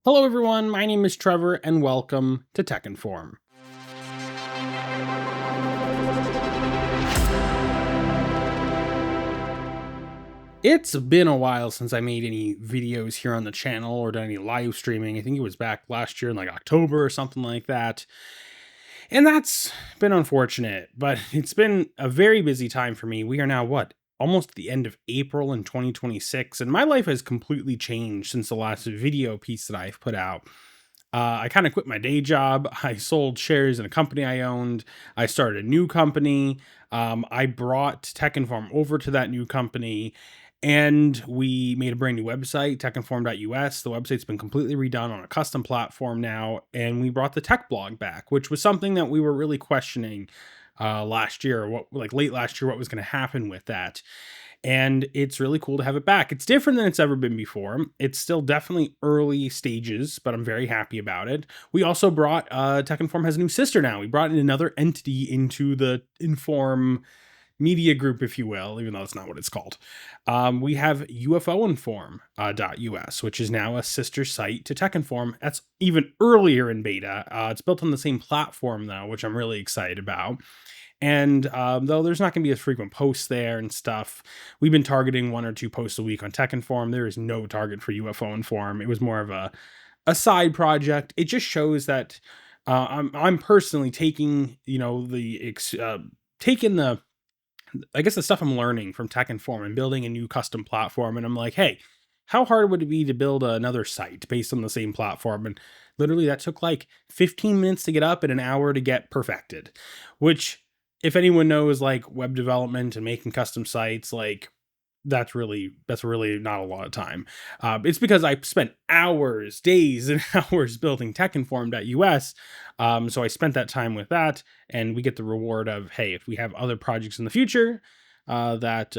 Hello everyone, my name is Trevor and welcome to TechInform. It's been a while since I made any videos here on the channel or done any live streaming. I think it was back last year in like October or something like that. And that's been unfortunate, but it's been a very busy time for me. We are now almost the end of April in 2026, and my life has completely changed since the last video piece that I've put out. I kind of quit my day job. I sold shares in a company I owned. I started a new company. I brought TechInform over to that new company, and we made a brand new website, techinform.us. The website's been completely redone on a custom platform now, and we brought the tech blog back, which was something that we were really questioning last year, late last year, what was going to happen with that. And it's really cool to have it back. It's different than it's ever been before. It's still definitely early stages, but I'm very happy about it. We also brought TechInform has a new sister now. We brought in another entity into the Inform media group, if you will, even though that's not what it's called. We have UFOinform.us, which is now a sister site to TechInform. That's even earlier in beta. It's built on the same platform, though, which I'm really excited about. And though there's not going to be as frequent posts there and stuff, we've been targeting 1 or 2 posts a week on TechInform. There is no target for UFOinform. It was more of a side project. It just shows that I'm personally taking, taking the stuff I'm learning from TechInform and building a new custom platform. And I'm like, hey, how hard would it be to build another site based on the same platform? And literally that took like 15 minutes to get up and an hour to get perfected, which, if anyone knows like web development and making custom sites, like that's really not a lot of time. It's because I spent hours, days and hours building techinform.us. So I spent that time with that, and we get the reward of, hey, if we have other projects in the future that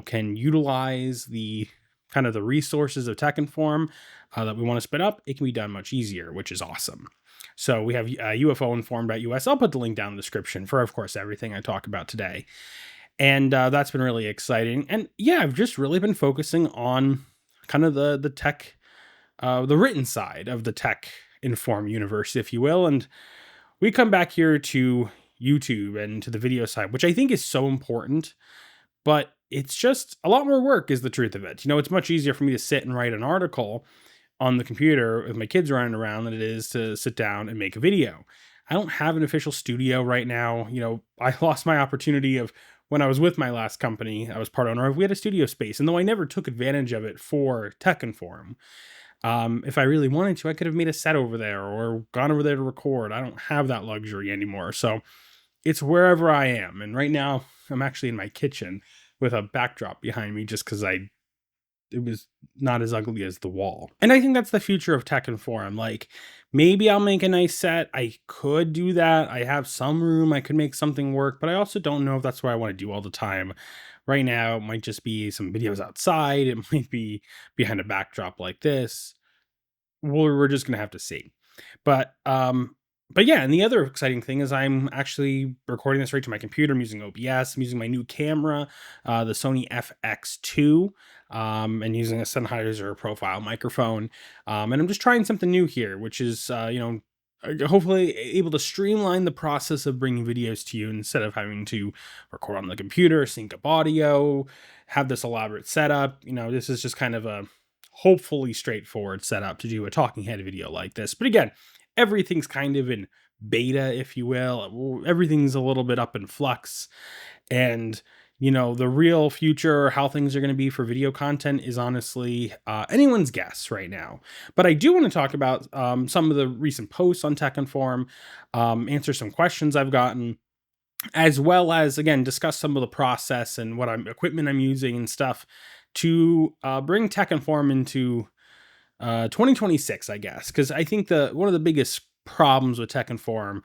can utilize the kind of the resources of TechInform that we want to spin up, it can be done much easier, which is awesome. So we have UFOinform.us. I'll put the link down in the description for, of course, everything I talk about today. And that's been really exciting. And yeah, I've just really been focusing on kind of the tech, the written side of the TechInform universe, if you will. And we come back here to YouTube and to the video side, which I think is so important, but it's just a lot more work is the truth of it. It's much easier for me to sit and write an article on the computer with my kids running around than it is to sit down and make a video. I don't have an official studio right now. I lost my opportunity of when I was with my last company, I was part owner of, we had a studio space. And though I never took advantage of it for TechInform, if I really wanted to, I could have made a set over there or gone over there to record. I don't have that luxury anymore. So it's wherever I am. And right now I'm actually in my kitchen with a backdrop behind me just because it was not as ugly as the wall. And I think that's the future of TechInform. Like, maybe I'll make a nice set. I could do that. I have some room. I could make something work, but I also don't know if that's what I want to do all the time. Right now, it might just be some videos outside. It might be behind a backdrop like this. We're just going to have to see. But yeah, and the other exciting thing is I'm actually recording this right to my computer. I'm using OBS. I'm using my new camera, the Sony FX2, and using a Sennheiser profile microphone. And I'm just trying something new here, which is, hopefully able to streamline the process of bringing videos to you instead of having to record on the computer, sync up audio, have this elaborate setup. This is just kind of a hopefully straightforward setup to do a talking head video like this. But again, everything's kind of in beta, if you will. Everything's a little bit up in flux. And, the real future, how things are going to be for video content is honestly anyone's guess right now. But I do want to talk about some of the recent posts on TechInform, answer some questions I've gotten, as well as, again, discuss some of the process and what equipment I'm using and stuff to bring TechInform into 2026, I guess, because I think one of the biggest problems with TechInform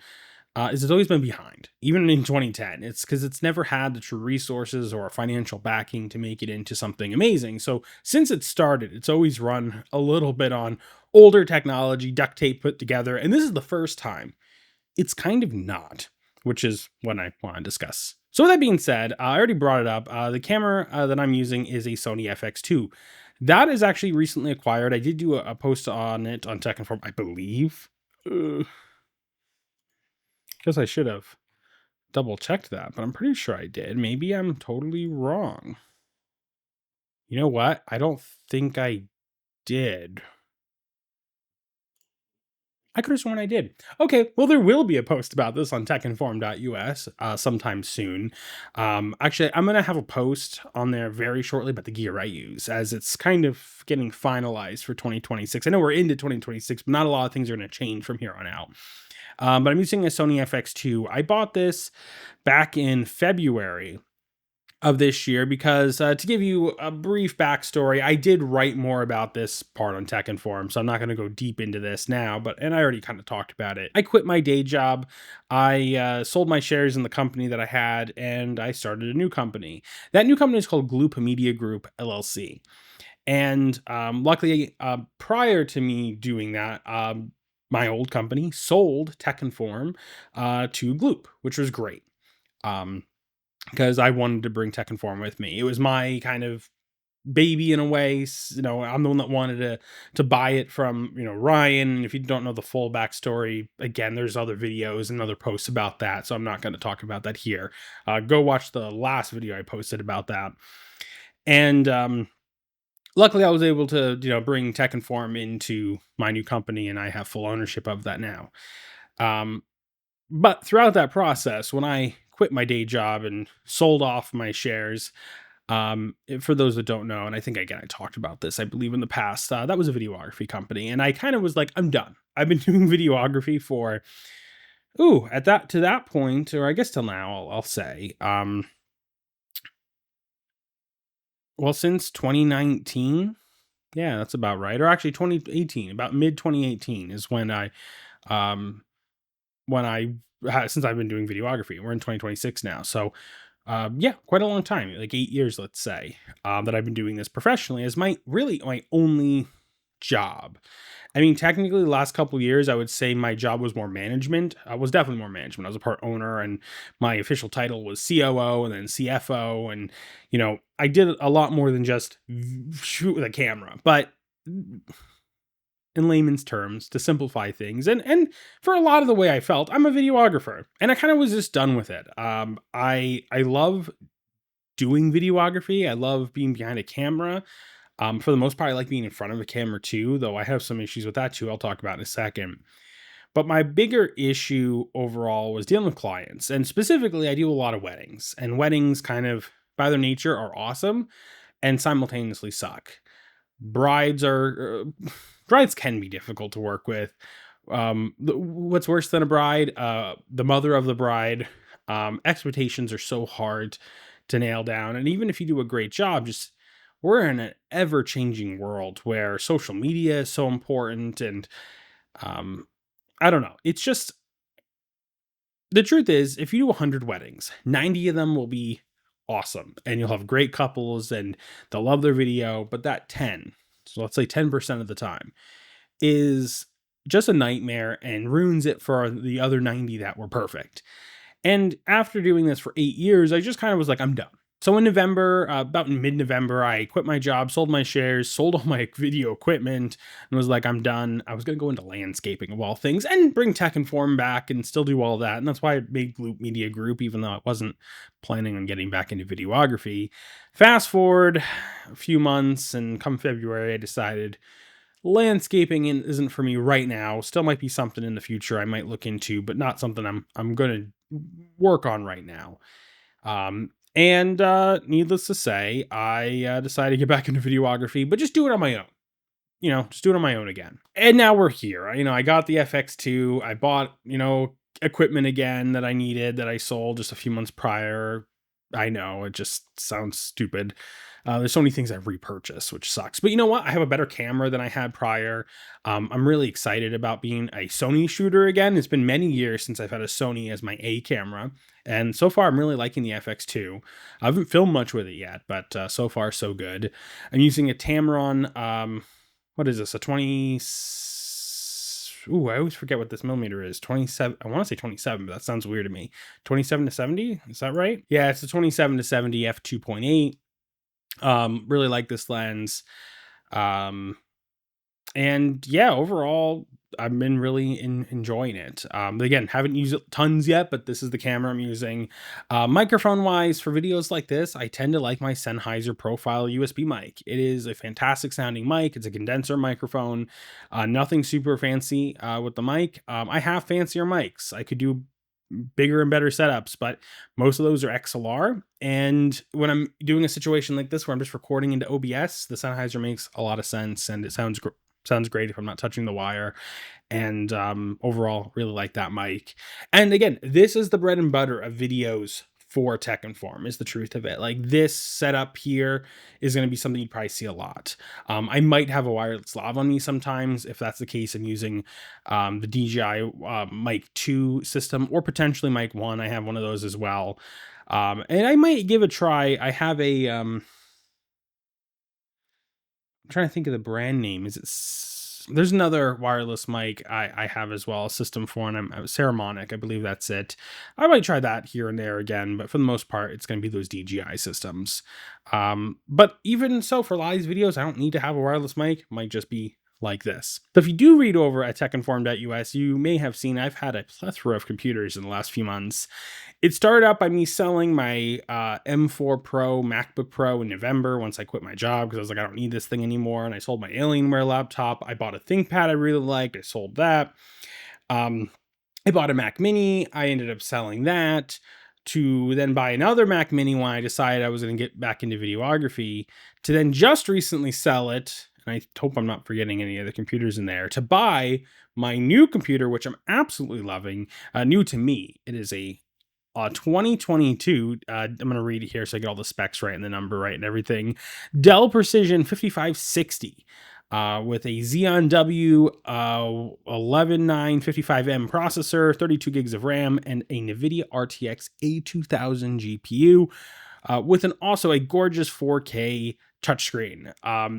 is it's always been behind, even in 2010. It's because it's never had the true resources or financial backing to make it into something amazing. So since it started, it's always run a little bit on older technology, duct tape put together, and this is the first time it's kind of not, which is what I want to discuss. So with that being said, I already brought it up. The camera that I'm using is a Sony FX2. That is actually recently acquired. I did do a post on it on TechInform, I believe. Guess I should have double checked that, but I'm pretty sure I did. Maybe I'm totally wrong. You know what? I don't think I did. I could have sworn I did. Okay, well, there will be a post about this on techinform.us sometime soon. Actually, I'm going to have a post on there very shortly about the gear I use, as it's kind of getting finalized for 2026. I know we're into 2026, but not a lot of things are going to change from here on out. But I'm using a Sony FX2. I bought this back in February of this year because to give you a brief backstory, I did write more about this part on TechInform, so I'm not going to go deep into this now, and I already kind of talked about it. I quit my day job. I sold my shares in the company that I had, and I started a new company. That new company is called Gloop Media Group LLC. And luckily, prior to me doing that, my old company sold TechInform to Gloop, which was great. Because I wanted to bring TechInform with me. It was my kind of baby in a way. I'm the one that wanted to buy it from, Ryan. And if you don't know the full backstory, again, there's other videos and other posts about that. So I'm not going to talk about that here. Go watch the last video I posted about that. And luckily I was able to, bring TechInform into my new company, and I have full ownership of that now. But throughout that process, when I quit my day job and sold off my shares, for those that don't know, and I think again I talked about this, I believe in the past, that was a videography company, and I kind of was like, I'm done. I've been doing videography for, to that point, or I guess till now, I'll say, well, since 2019, yeah, that's about right, or actually 2018, about mid 2018 is um, since I've been doing videography. We're in 2026 now. So, yeah, quite a long time, like 8 years, let's say, that I've been doing this professionally as my only job. I mean, technically, the last couple of years, I would say my job was more management. I was definitely more management. I was a part owner, and my official title was COO and then CFO. And, I did a lot more than just shoot with a camera. But in layman's terms, to simplify things, and for a lot of the way I felt, I'm a videographer, and I kind of was just done with it. I love doing videography. I love being behind a camera. For the most part, I like being in front of a camera too, though I have some issues with that too. I'll talk about in a second. But my bigger issue overall was dealing with clients, and specifically, I do a lot of weddings, and weddings kind of by their nature are awesome and simultaneously suck. Brides can be difficult to work with. What's worse than a bride? The mother of the bride. Expectations are so hard to nail down, and even if you do a great job, just we're in an ever-changing world where social media is so important, and I don't know. It's just the truth is, if you do 100 weddings, 90 of them will be awesome, and you'll have great couples, and they'll love their video. But that 10, so let's say 10% of the time, is just a nightmare and ruins it for the other 90 that were perfect. And after doing this for 8 years, I just kind of was like, I'm done. So in November, about in mid-November, I quit my job, sold my shares, sold all my video equipment, and was like, I'm done. I was going to go into landscaping of all things and bring TechInform back and still do all that. And that's why I made Gloop Media Group, even though I wasn't planning on getting back into videography. Fast forward a few months, and come February, I decided landscaping isn't for me right now. Still might be something in the future I might look into, but not something I'm going to work on right now. And needless to say, I decided to get back into videography, but just do it on my own. Just do it on my own again. And now we're here. I got the FX2. I bought, equipment again that I needed that I sold just a few months prior. I know, it just sounds stupid. There's so many things I've repurchased, which sucks. But you know what? I have a better camera than I had prior. I'm really excited about being a Sony shooter again. It's been many years since I've had a Sony as my A camera. And so far, I'm really liking the FX2. I haven't filmed much with it yet, but so far, so good. I'm using a Tamron, what is this, a 20... Ooh, I always forget what this millimeter is. 27. I want to say 27, but that sounds weird to me. 27 to 70? Is that right? Yeah, it's a 27 to 70 f2.8. Really like this lens. Um, and yeah, overall, I've been really enjoying it. Again, haven't used it tons yet, but this is the camera I'm using. Microphone wise, for videos like this, I tend to like my Sennheiser Profile USB mic. It is a fantastic sounding mic. It's a condenser microphone, nothing super fancy with the mic. I have fancier mics. I could do bigger and better setups, but most of those are XLR. And when I'm doing a situation like this where I'm just recording into OBS, the Sennheiser makes a lot of sense, and it sounds great if I'm not touching the wire. And overall, really like that mic. And again, this is the bread and butter of videos for TechInform, is the truth of it. Like, this setup here is going to be something you'd probably see a lot. I might have a wireless lav on me sometimes. If that's the case, I'm using the DJI mic 2 system, or potentially mic 1. I have one of those as well. And I might give a try. I have a I'm trying to think of the brand name. There's another wireless mic I have as well, a System 4, and I'm Ceramonic, I believe that's it. I might try that here and there again, but for the most part, it's going to be those DJI systems. But even so, for a lot of these videos, I don't need to have a wireless mic. It might just be like this. So if you do read over at techinform.us, you may have seen I've had a plethora of computers in the last few months. It started out by me selling my M4 Pro MacBook Pro in November once I quit my job, because I was like, I don't need this thing anymore. And I sold my Alienware laptop. I bought a ThinkPad I really liked. I sold that. I bought a Mac Mini. I ended up selling that, to then buy another Mac Mini when I decided I was going to get back into videography, to then just recently sell it. And I hope I'm not forgetting any of the computers in there, to buy my new computer, which I'm absolutely loving. New to me. It is a 2022, I'm going to read it here so I get all the specs right and the number right and everything. Dell Precision 5560 with a Xeon W 11955M processor, 32 gigs of RAM, and a NVIDIA RTX A2000 GPU, with also a gorgeous 4K touchscreen.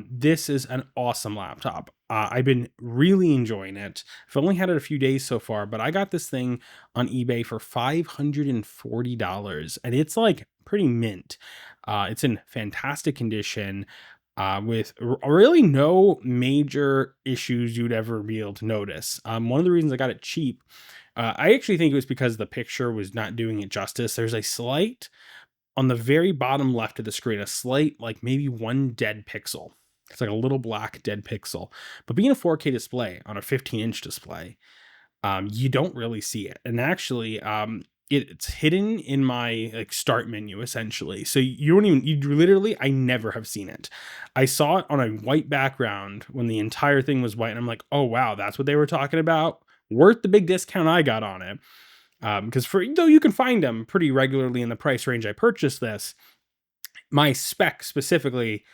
This is an awesome laptop. I've been really enjoying it. I've only had it a few days so far, but I got this thing on eBay for $540, and it's like pretty mint. It's in fantastic condition, with really no major issues you'd ever be able to notice. One of the reasons I got it cheap, I actually think it was because the picture was not doing it justice. There's a slight, on the very bottom left of the screen, a slight, like maybe one dead pixel. It's like a little black dead pixel. But being a 4K display on a 15-inch display, you don't really see it. And actually, it's hidden in my like start menu essentially. So I never have seen it. I saw it on a white background when the entire thing was white, and I'm like, oh wow, that's what they were talking about. Worth the big discount I got on it. Because though you can find them pretty regularly in the price range I purchased this, my spec specifically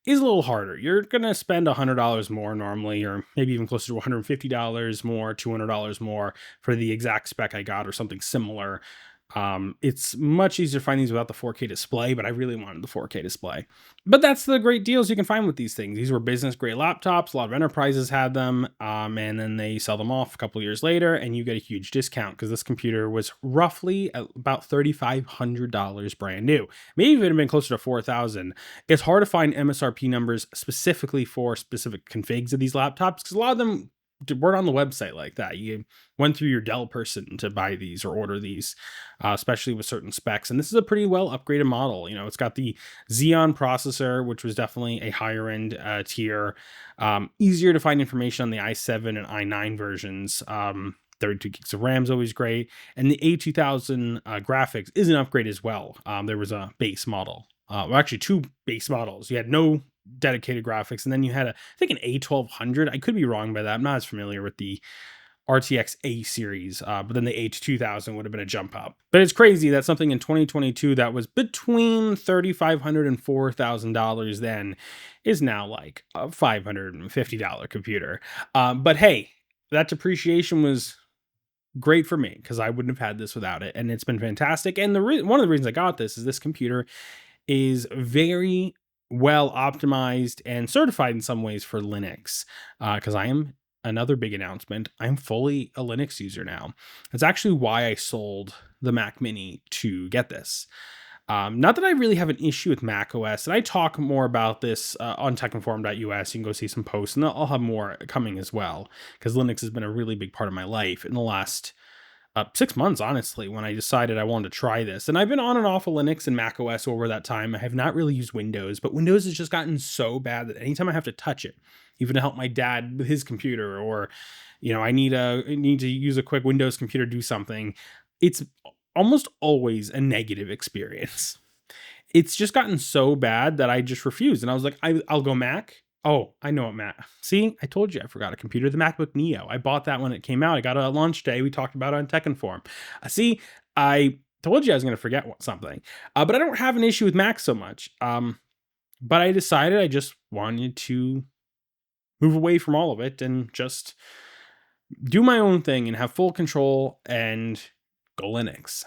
is a little harder. You're gonna spend $100 more normally, or maybe even closer to $150 more, $200 more for the exact spec I got, or something similar. It's much easier to find these without the 4K display, but I really wanted the 4K display. But that's the great deals you can find with these things. These were business grade laptops. A lot of enterprises had them, and then they sell them off a couple years later, and you get a huge discount, because this computer was roughly about $3,500 brand new. Maybe even been closer to $4,000. It's hard to find MSRP numbers specifically for specific configs of these laptops, because a lot of them weren't on the website like that. You went through your Dell person to buy these or order these, especially with certain specs. And this is a pretty well upgraded model. You know, it's got the Xeon processor, which was definitely a higher end tier. Easier to find information on the i7 and i9 versions. 32 gigs of RAM is always great. And the A2000 graphics is an upgrade as well. There was a base model. Well, actually, two base models. You had no dedicated graphics, and then you had I think an A1200. I could be wrong by that. I'm not as familiar with the RTX A series, but then the A2000 would have been a jump up. But it's crazy that something in 2022 that was between $3,500 and $4,000 then is now like a $550 computer. But hey, that depreciation was great for me, because I wouldn't have had this without it, and it's been fantastic. And one of the reasons I got this is this computer is very well optimized and certified in some ways for Linux, because I am, another big announcement, I'm fully a Linux user now. That's actually why I sold the Mac Mini to get this. Not that I really have an issue with Mac OS, and I talk more about this on techinform.us. You can go see some posts, and I'll have more coming as well, because Linux has been a really big part of my life in the last 6 months, honestly, when I decided I wanted to try this. And I've been on and off of Linux and Mac OS over that time. I have not really used Windows, but Windows has just gotten so bad that anytime I have to touch it, even to help my dad with his computer, or I need to use a quick Windows computer to do something, it's almost always a negative experience. It's just gotten so bad that I just refused. And I was like, I'll go Mac. Oh, I know what Mac. See, I told you I forgot a computer, the MacBook Neo. I bought that when it came out. I got it on launch day. We talked about it on TechInform. See, I told you I was going to forget something. But I don't have an issue with Mac so much. But I decided I just wanted to move away from all of it and just do my own thing and have full control and go Linux.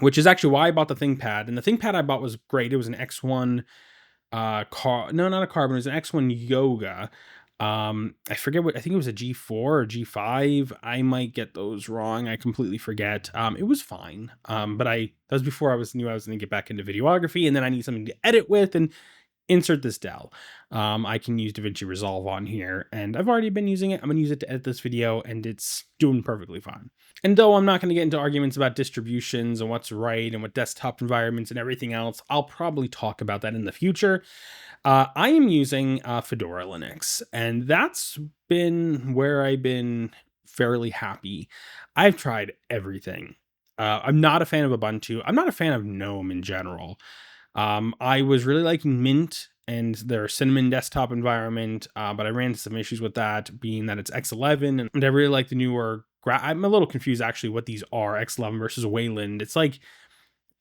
Which is actually why I bought the ThinkPad. And the ThinkPad I bought was great. It was an X1 no, not a Carbon. It was an X1 Yoga. I forget I think it was a G4 or G5. I might get those wrong. I completely forget. It was fine. But that was before I knew I was going to get back into videography, and then I need something to edit with and insert this Dell. I can use DaVinci Resolve on here, and I've already been using it. I'm going to use it to edit this video, and it's doing perfectly fine. And though I'm not going to get into arguments about distributions and what's right and what desktop environments and everything else, I'll probably talk about that in the future. I am using Fedora Linux, and that's been where I've been fairly happy. I've tried everything. I'm not a fan of Ubuntu. I'm not a fan of GNOME in general. I was really liking Mint and their Cinnamon desktop environment, but I ran into some issues with that, being that it's X11, and I really like the newer. I'm a little confused actually what these are, X11 versus Wayland. It's like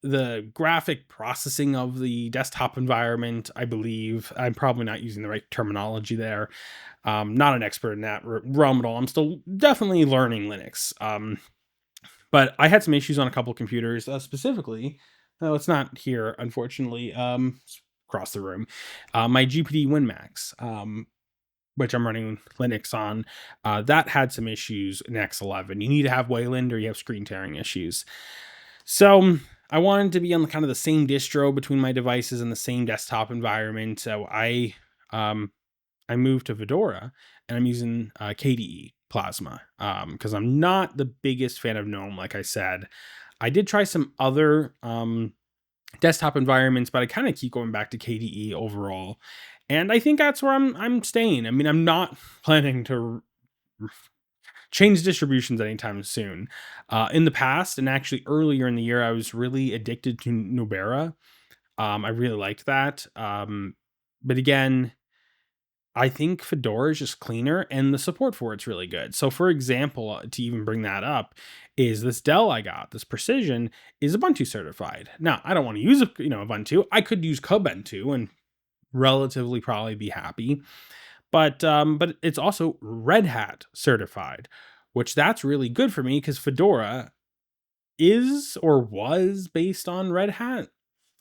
the graphic processing of the desktop environment, I believe. I'm probably not using the right terminology there. Not an expert in that realm at all. I'm still definitely learning Linux. But I had some issues on a couple computers, specifically. No, it's not here, unfortunately. Across the room. My GPD WinMax, which I'm running Linux on, that had some issues in X11. You need to have Wayland or you have screen tearing issues. So I wanted to be on kind of the same distro between my devices and the same desktop environment. So I moved to Fedora, and I'm using KDE Plasma because I'm not the biggest fan of GNOME, like I said. I did try some other desktop environments, but I kind of keep going back to KDE overall. And I think that's where I'm staying. I mean, I'm not planning to change distributions anytime soon. In the past, and actually earlier in the year, I was really addicted to Nubera. I really liked that. But again, I think Fedora is just cleaner, and the support for it's really good. So for example, to even bring that up, is this Dell I got, this Precision, is Ubuntu certified. Now, I don't want to use Ubuntu. I could use Kubuntu and relatively probably be happy. But it's also Red Hat certified, which that's really good for me because Fedora is or was based on Red Hat.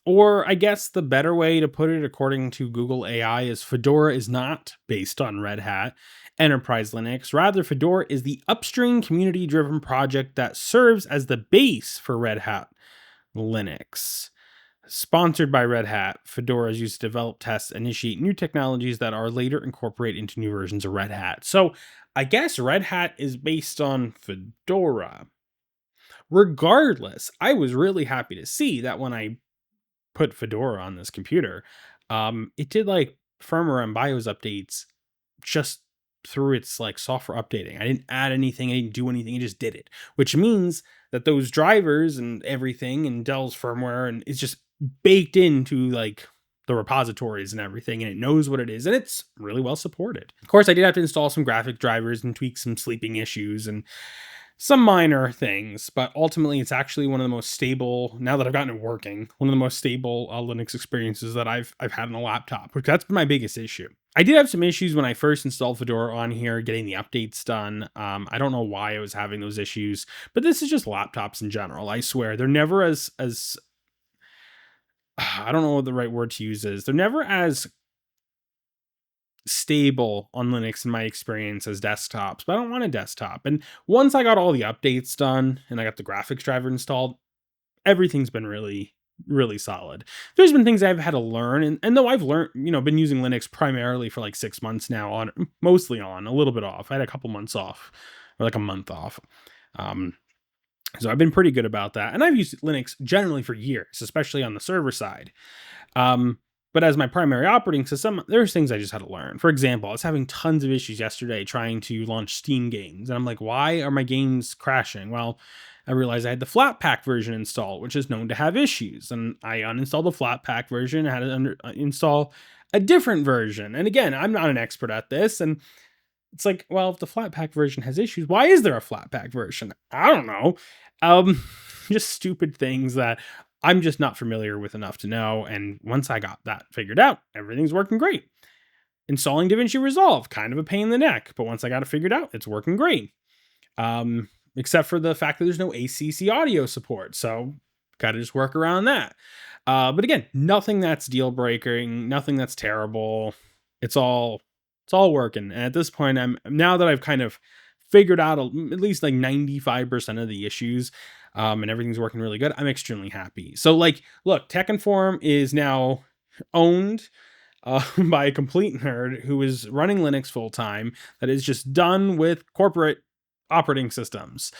Or I guess the better way to put it, according to Google AI, is Fedora is not based on Red Hat Enterprise Linux. Rather, Fedora is the upstream community-driven project that serves as the base for Red Hat Linux. Sponsored by Red Hat, Fedora is used to develop, test, initiate new technologies that are later incorporated into new versions of Red Hat. So I guess Red Hat is based on Fedora. Regardless, I was really happy to see that when I put Fedora on this computer, it did like firmware and BIOS updates just through its like software updating. I didn't add anything, I didn't do anything, it just did it, which means that those drivers and everything and Dell's firmware and it's just baked into like the repositories and everything, and it knows what it is, and it's really well supported. Of course, I did have to install some graphic drivers and tweak some sleeping issues and some minor things, but ultimately it's actually one of the most stable, now that I've gotten it working, one of the most stable Linux experiences that I've had on a laptop, because that's been my biggest issue. I did have some issues when I first installed Fedora on here, getting the updates done. I don't know why I was having those issues, but this is just laptops in general. I swear, they're never as I don't know what the right word to use is. They're never as stable on Linux in my experience as desktops, but I don't want a desktop. And once I got all the updates done and I got the graphics driver installed, everything's been really, really solid. There's been things I've had to learn, and though I've learned, been using Linux primarily for like 6 months now, on mostly on, a little bit off. I had a couple months off, or like a month off. Um, so I've been pretty good about that. And I've used Linux generally for years, especially on the server side. Um, but as my primary operating system, there's things I just had to learn. For example, I was having tons of issues yesterday trying to launch Steam games. And I'm like, why are my games crashing? Well, I realized I had the Flatpak version installed, which is known to have issues. And I uninstalled the Flatpak version, I had to install a different version. And again, I'm not an expert at this. And it's like, well, if the Flatpak version has issues, why is there a Flatpak version? I don't know. Um, just stupid things that I'm just not familiar with enough to know. And once I got that figured out, everything's working great. Installing DaVinci Resolve, kind of a pain in the neck, but once I got it figured out, it's working great. Except for the fact that there's no ACC audio support. So got to just work around that. But again, nothing that's deal breaking, nothing that's terrible. It's all working. And at this point, now that I've kind of figured out at least like 95% of the issues, and everything's working really good, I'm extremely happy. So like, look, TechInform is now owned by a complete nerd who is running Linux full time, that is just done with corporate operating systems.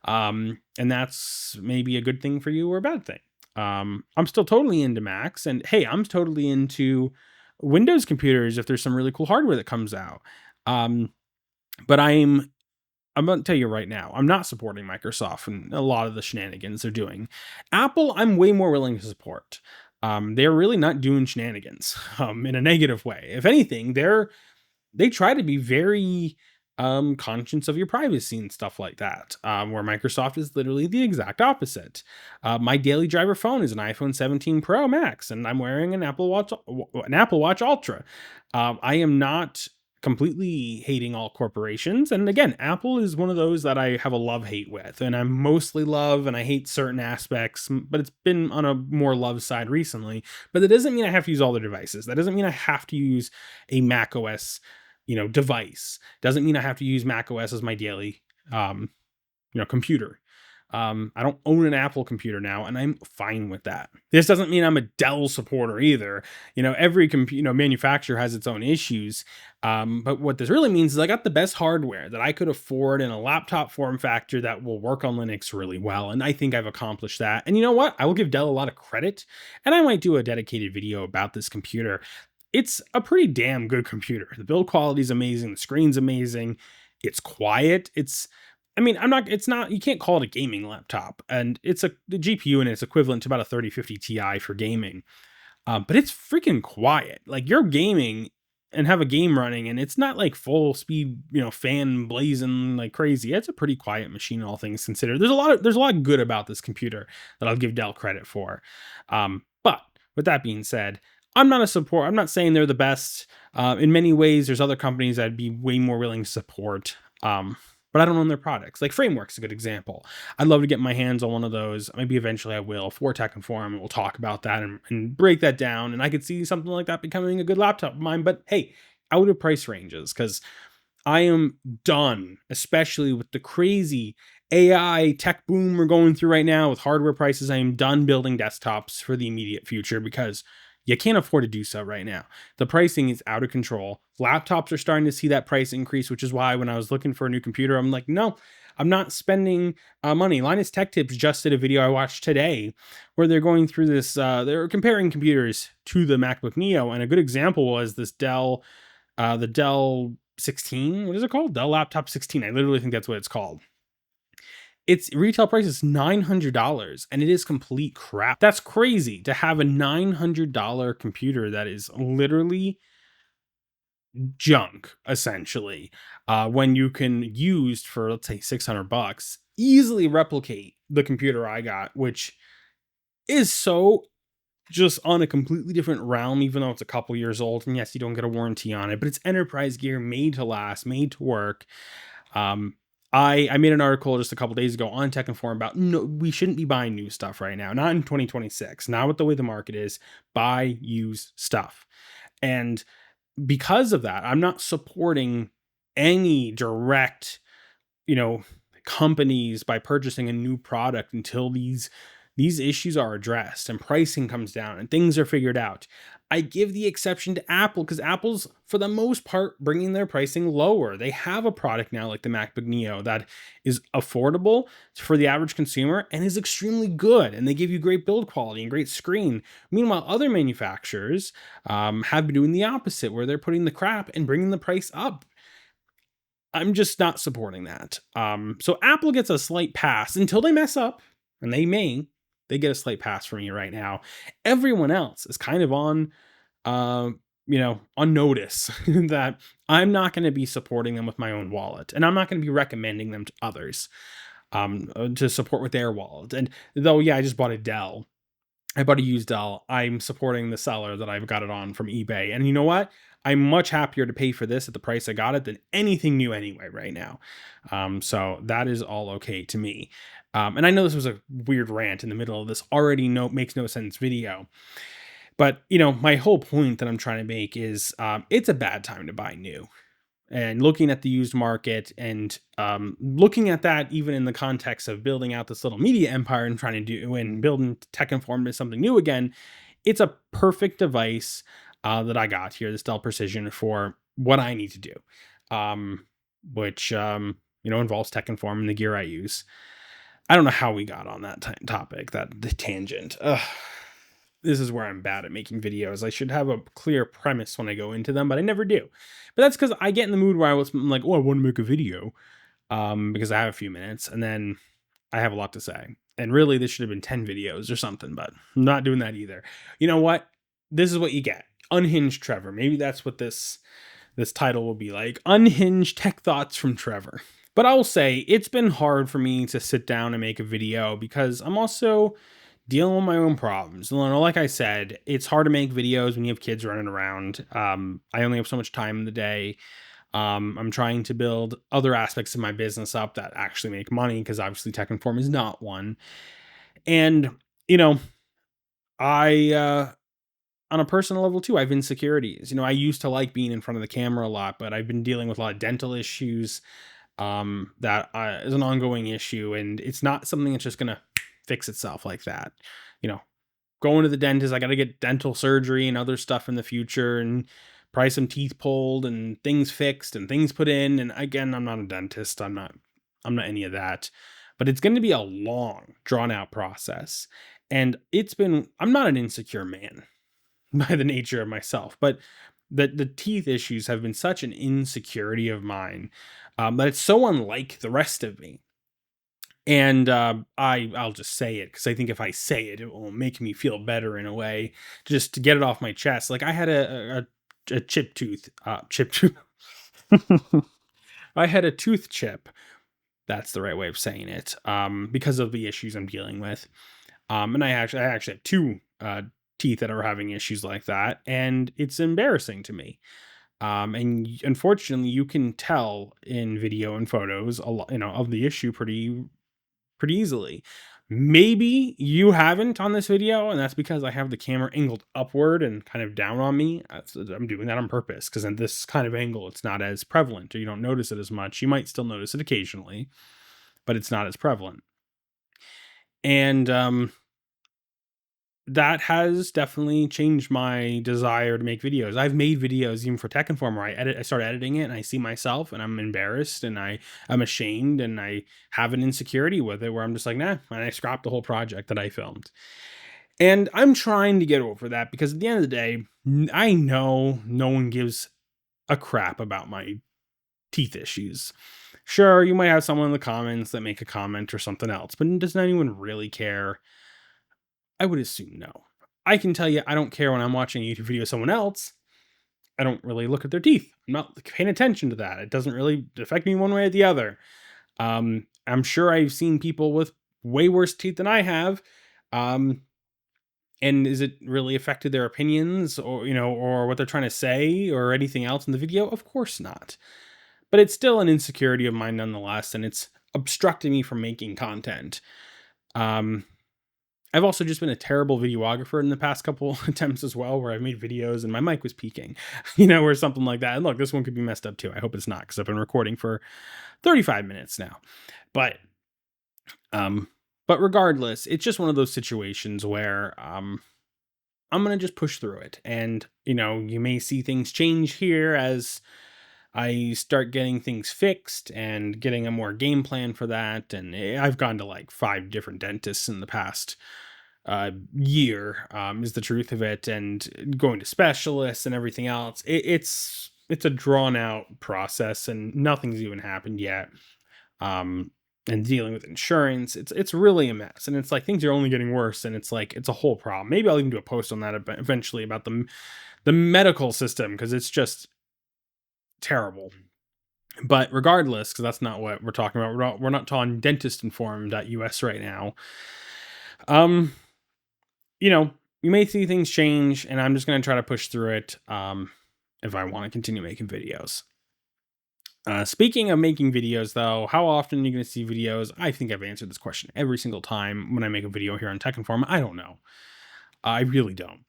And that's maybe a good thing for you or a bad thing. I'm still totally into Macs, and hey, I'm totally into Windows computers if there's some really cool hardware that comes out. But I'm going to tell you right now, I'm not supporting Microsoft and a lot of the shenanigans they're doing. Apple, I'm way more willing to support. They're really not doing shenanigans in a negative way. If anything, they try to be very conscious of your privacy and stuff like that, where Microsoft is literally the exact opposite. My daily driver phone is an iPhone 17 Pro Max, and I'm wearing an Apple Watch Ultra. I am not completely hating all corporations, and again, Apple is one of those that I have a love-hate with, and I mostly love and I hate certain aspects, but it's been on a more love side recently. But that doesn't mean I have to use all their devices. That doesn't mean I have to use a Mac OS device. Doesn't mean I have to use Mac OS as my daily computer. I don't own an Apple computer now, and I'm fine with that. This doesn't mean I'm a Dell supporter either. Every manufacturer has its own issues. But what this really means is I got the best hardware that I could afford in a laptop form factor that will work on Linux really well. And I think I've accomplished that. And you know what? I will give Dell a lot of credit, and I might do a dedicated video about this computer. It's a pretty damn good computer. The build quality is amazing. The screen's amazing. It's quiet. It's not, you can't call it a gaming laptop, and the GPU in it's equivalent to about a 3050 Ti for gaming. But it's freaking quiet. Like, you're gaming and have a game running, and it's not like full speed, fan blazing like crazy. It's a pretty quiet machine, all things considered. There's a lot good about this computer that I'll give Dell credit for. But with that being said, I'm not saying they're the best. In many ways, there's other companies I'd be way more willing to support. But I don't own their products. Like Framework's a good example. I'd love to get my hands on one of those. Maybe eventually I will for TechInform, and we'll talk about that and break that down. And I could see something like that becoming a good laptop of mine. But hey, out of price ranges, because I am done, especially with the crazy AI tech boom we're going through right now with hardware prices. I am done building desktops for the immediate future because you can't afford to do so right now. The pricing is out of control. Laptops are starting to see that price increase, which is why when I was looking for a new computer, I'm like, no, I'm not spending money. Linus Tech Tips just did a video I watched today where they're going through this. They're comparing computers to the MacBook Neo, and a good example was this the Dell 16. What is it called? Dell Laptop 16. I literally think that's what it's called. Its retail price is $900, and it is complete crap. That's crazy to have a $900 computer that is literally junk, essentially, when you can use for, let's say, $600, easily replicate the computer I got, which is so just on a completely different realm, even though it's a couple years old. And yes, you don't get a warranty on it, but it's enterprise gear, made to last, made to work. I made an article just a couple days ago on TechInform about, no, we shouldn't be buying new stuff right now. Not in 2026. Not with the way the market is. Buy used stuff. And because of that, I'm not supporting any direct, companies by purchasing a new product until these these issues are addressed and pricing comes down and things are figured out. I give the exception to Apple because Apple's, for the most part, bringing their pricing lower. They have a product now like the MacBook Neo that is affordable for the average consumer and is extremely good. And they give you great build quality and great screen. Meanwhile, other manufacturers have been doing the opposite, where they're putting the crap and bringing the price up. I'm just not supporting that. So Apple gets a slight pass until they mess up, and they get a slight pass from me right now. Everyone else is kind of on, on notice that I'm not going to be supporting them with my own wallet, and I'm not going to be recommending them to others to support with their wallet. And though, yeah, I just bought a Dell. I bought a used Dell. I'm supporting the seller that I've got it on from eBay. And you know what? I'm much happier to pay for this at the price I got it than anything new anyway right now. So that is all okay to me. And I know this was a weird rant in the middle of this already makes no sense video. But, my whole point that I'm trying to make is it's a bad time to buy new. And looking at the used market and looking at that even in the context of building out this little media empire and trying to do and building TechInform into something new again, it's a perfect device that I got here, this Dell Precision, for what I need to do, which involves TechInform and the gear I use. I don't know how we got on that topic, the tangent. This is where I'm bad at making videos. I should have a clear premise when I go into them, but I never do. But that's because I get in the mood where I'm like, oh, I want to make a video because I have a few minutes, and then I have a lot to say. And really, this should have been 10 videos or something, but I'm not doing that either. You know what? This is what you get. Unhinged Trevor. Maybe that's what this title will be like. Unhinged Tech Thoughts from Trevor. But I will say, it's been hard for me to sit down and make a video because I'm also dealing with my own problems. Like I said, it's hard to make videos when you have kids running around. I only have so much time in the day. I'm trying to build other aspects of my business up that actually make money, because obviously TechInform is not one. And, I, on a personal level too, I have insecurities. I used to like being in front of the camera a lot, but I've been dealing with a lot of dental issues. That is an ongoing issue, and it's not something that's just going to fix itself like that. Going to the dentist, I got to get dental surgery and other stuff in the future, and probably some teeth pulled and things fixed and things put in. And again, I'm not a dentist. I'm not any of that, but it's going to be a long, drawn out process. And I'm not an insecure man by the nature of myself, but the teeth issues have been such an insecurity of mine that it's so unlike the rest of me. And I'll just say it because I think if I say it, it will make me feel better in a way, just to get it off my chest. Like I had a chip tooth. I had a tooth chip. That's the right way of saying it. Because of the issues I'm dealing with. And I actually have two teeth that are having issues like that, and it's embarrassing to me. And unfortunately, you can tell in video and photos a lot, of the issue pretty easily. Maybe you haven't on this video, and that's because I have the camera angled upward and kind of down on me. I'm doing that on purpose because in this kind of angle, it's not as prevalent, or you don't notice it as much. You might still notice it occasionally, but it's not as prevalent. And that has definitely changed my desire to make videos. I've made videos even for TechInform where I start editing it and I see myself and I'm embarrassed and I'm ashamed and I have an insecurity with it where I'm just like, nah, and I scrapped the whole project that I filmed. And I'm trying to get over that because at the end of the day, I know no one gives a crap about my teeth issues. Sure, you might have someone in the comments that make a comment or something else, but does anyone really care? I would assume no. I can tell you, I don't care when I'm watching a YouTube video of someone else. I don't really look at their teeth. I'm not paying attention to that. It doesn't really affect me one way or the other. I'm sure I've seen people with way worse teeth than I have. And is it really affected their opinions or what they're trying to say or anything else in the video? Of course not. But it's still an insecurity of mine nonetheless, and it's obstructing me from making content. I've also just been a terrible videographer in the past couple attempts as well, where I've made videos and my mic was peaking, or something like that. And look, this one could be messed up too. I hope it's not, because I've been recording for 35 minutes now. But But regardless, it's just one of those situations where I'm going to just push through it. And, you may see things change here as I start getting things fixed and getting a more game plan for that. And I've gone to like 5 different dentists in the past year, is the truth of it, and going to specialists and everything else. It's a drawn out process, and nothing's even happened yet. Um, and dealing with insurance, it's really a mess, and it's like things are only getting worse, and it's like it's a whole problem. Maybe I'll even do a post on that eventually about the medical system, because it's just terrible. But regardless, because that's not what we're talking about. We're not talking dentistinform.us right now. Um, you may see things change, and I'm just going to try to push through it if I want to continue making videos. Speaking of making videos, though, how often are you going to see videos? I think I've answered this question every single time when I make a video here on TechInform. I don't know. I really don't.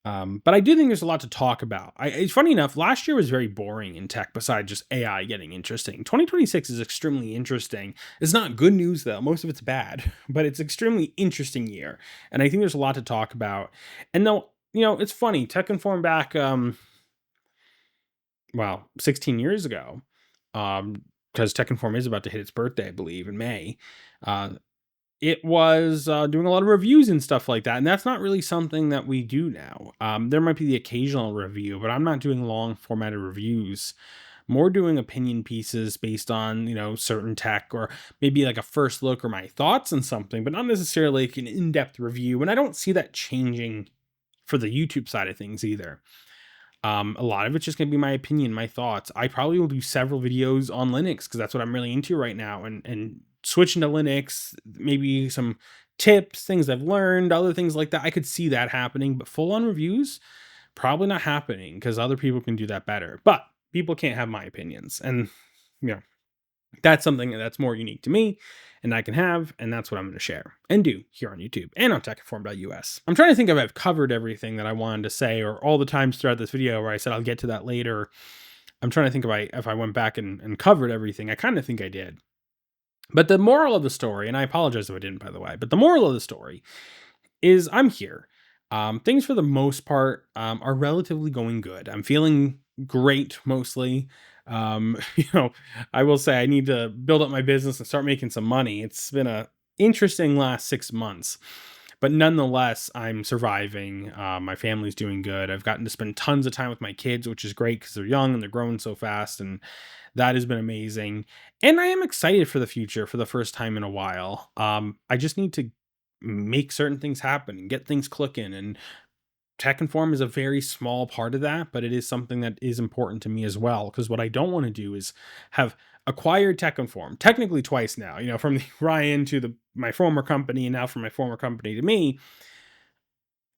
But I do think there's a lot to talk about. It's funny enough, last year was very boring in tech, besides just AI getting interesting. 2026 is extremely interesting. It's not good news, though. Most of it's bad, but it's extremely interesting year. And I think there's a lot to talk about. And though, it's funny, TechInform back, 16 years ago, because TechInform is about to hit its birthday, I believe, in May. It was doing a lot of reviews and stuff like that. And that's not really something that we do now. There might be the occasional review, but I'm not doing long formatted reviews. More doing opinion pieces based on, certain tech, or maybe like a first look or my thoughts on something, but not necessarily like an in-depth review. And I don't see that changing for the YouTube side of things either. A lot of it's just going to be my opinion, my thoughts. I probably will do several videos on Linux, because that's what I'm really into right now. And switching to Linux, maybe some tips, things I've learned, other things like that. I could see that happening, but full on reviews, probably not happening, because other people can do that better. But people can't have my opinions. And, that's something that's more unique to me and I can have, and that's what I'm going to share and do here on YouTube and on TechInform.us. I'm trying to think if I've covered everything that I wanted to say, or all the times throughout this video where I said I'll get to that later. I'm trying to think if I went back and covered everything. I kind of think I did. But the moral of the story, and I apologize if I didn't, by the way, but the moral of the story is I'm here. Things for the most part are relatively going good. I'm feeling great mostly. I will say I need to build up my business and start making some money. It's been a interesting last 6 months, but nonetheless, I'm surviving. My family's doing good. I've gotten to spend tons of time with my kids, which is great because they're young and they're growing so fast, and that has been amazing. And I am excited for the future for the first time in a while. I just need to make certain things happen and get things clicking, and TechInform is a very small part of that, but it is something that is important to me as well. Because what I don't want to do is have acquired TechInform technically twice now, from the Ryan to my former company, and now from my former company to me.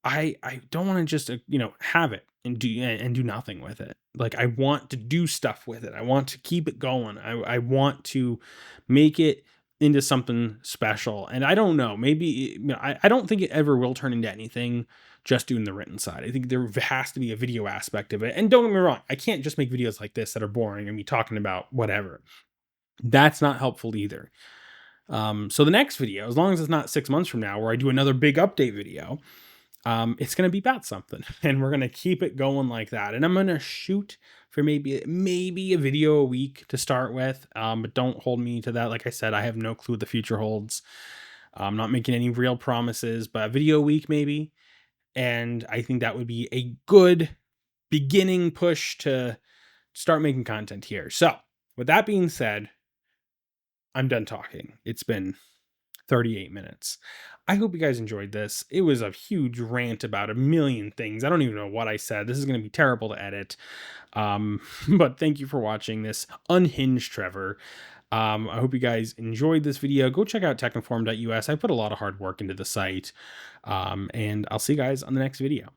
I don't want to just have it and do nothing with it. Like, I want to do stuff with it. I want to keep it going. I want to make it into something special. And I don't know, maybe I don't think it ever will turn into anything just doing the written side. I think there has to be a video aspect of it. And don't get me wrong, I can't just make videos like this that are boring and me talking about whatever. That's not helpful either. So the next video, as long as it's not 6 months from now where I do another big update video, it's going to be about something, and we're going to keep it going like that. And I'm going to shoot for maybe a video a week to start with. But don't hold me to that. Like I said, I have no clue what the future holds. I'm not making any real promises, but a video a week maybe. And I think that would be a good beginning push to start making content here. So with that being said, I'm done talking. It's been 38 minutes. I hope you guys enjoyed this. It was a huge rant about a million things. I don't even know what I said. This is going to be terrible to edit. But thank you for watching this unhinged Trevor. I hope you guys enjoyed this video. Go check out techinform.us. I put a lot of hard work into the site. And I'll see you guys on the next video.